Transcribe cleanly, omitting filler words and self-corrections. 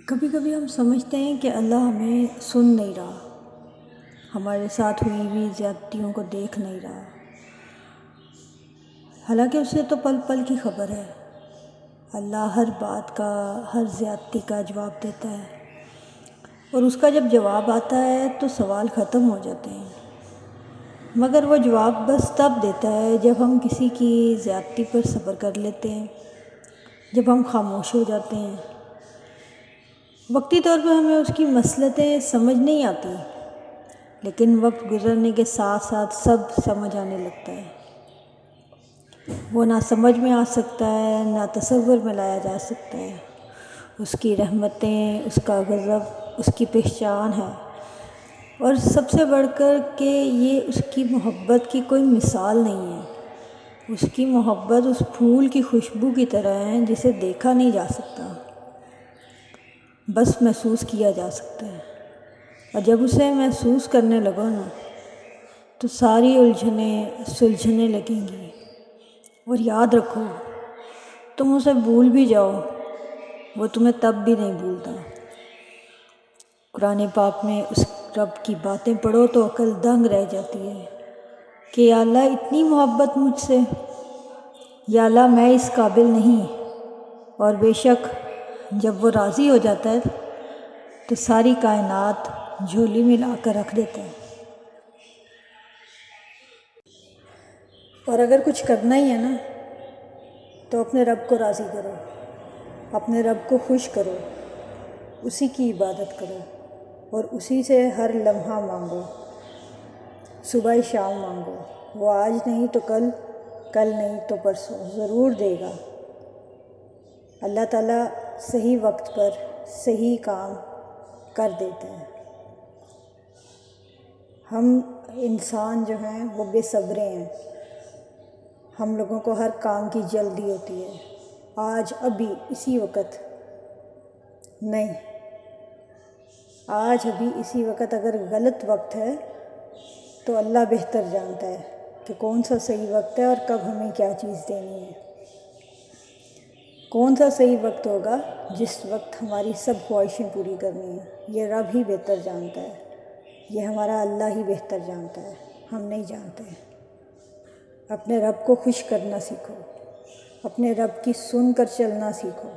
کبھی کبھی ہم سمجھتے ہیں کہ اللہ ہمیں سن نہیں رہا، ہمارے ساتھ ہوئی ہوئی زیادتیوں کو دیکھ نہیں رہا، حالانکہ اسے تو پل پل کی خبر ہے۔ اللہ ہر بات کا، ہر زیادتی کا جواب دیتا ہے، اور اس کا جب جواب آتا ہے تو سوال ختم ہو جاتے ہیں۔ مگر وہ جواب بس تب دیتا ہے جب ہم کسی کی زیادتی پر صبر کر لیتے ہیں، جب ہم خاموش ہو جاتے ہیں۔ وقتی طور پر ہمیں اس کی مصلحتیں سمجھ نہیں آتی، لیکن وقت گزرنے کے ساتھ ساتھ سب سمجھ آنے لگتا ہے۔ وہ نہ سمجھ میں آ سکتا ہے، نہ تصور میں لایا جا سکتا ہے۔ اس کی رحمتیں، اس کا غضب اس کی پہچان ہے، اور سب سے بڑھ کر کہ یہ اس کی محبت کی کوئی مثال نہیں ہے۔ اس کی محبت اس پھول کی خوشبو کی طرح ہے جسے دیکھا نہیں جا سکتا، بس محسوس کیا جا سکتا ہے۔ اور جب اسے محسوس کرنے لگو نا تو ساری الجھنیں سلجھنے لگیں گی۔ اور یاد رکھو، تم اسے بھول بھی جاؤ، وہ تمہیں تب بھی نہیں بھولتا۔ قرآن پاک میں اس رب کی باتیں پڑھو تو عقل دنگ رہ جاتی ہے کہ یا اللہ اتنی محبت مجھ سے، یا اللہ میں اس قابل نہیں۔ اور بے شک جب وہ راضی ہو جاتا ہے تو ساری کائنات جھولی میں لا کر رکھ دیتا ہے۔ اور اگر کچھ کرنا ہی ہے نا تو اپنے رب کو راضی کرو، اپنے رب کو خوش کرو، اسی کی عبادت کرو، اور اسی سے ہر لمحہ مانگو، صبح شام مانگو۔ وہ آج نہیں تو کل، کل نہیں تو پرسوں ضرور دے گا۔ اللہ تعالیٰ صحیح وقت پر صحیح کام کر دیتے ہیں۔ ہم انسان جو ہیں وہ بے صبرے ہیں، ہم لوگوں کو ہر کام کی جلدی ہوتی ہے، آج ابھی اسی وقت نہیں، آج ابھی اسی وقت۔ اگر غلط وقت ہے تو اللہ بہتر جانتا ہے کہ کون سا صحیح وقت ہے اور کب ہمیں کیا چیز دینی ہے۔ کون سا صحیح وقت ہوگا جس وقت ہماری سب خواہشیں پوری کرنی ہیں، یہ رب ہی بہتر جانتا ہے، یہ ہمارا اللہ ہی بہتر جانتا ہے، ہم نہیں جانتے۔ اپنے رب کو خوش کرنا سیکھو، اپنے رب کی سن کر چلنا سیکھو۔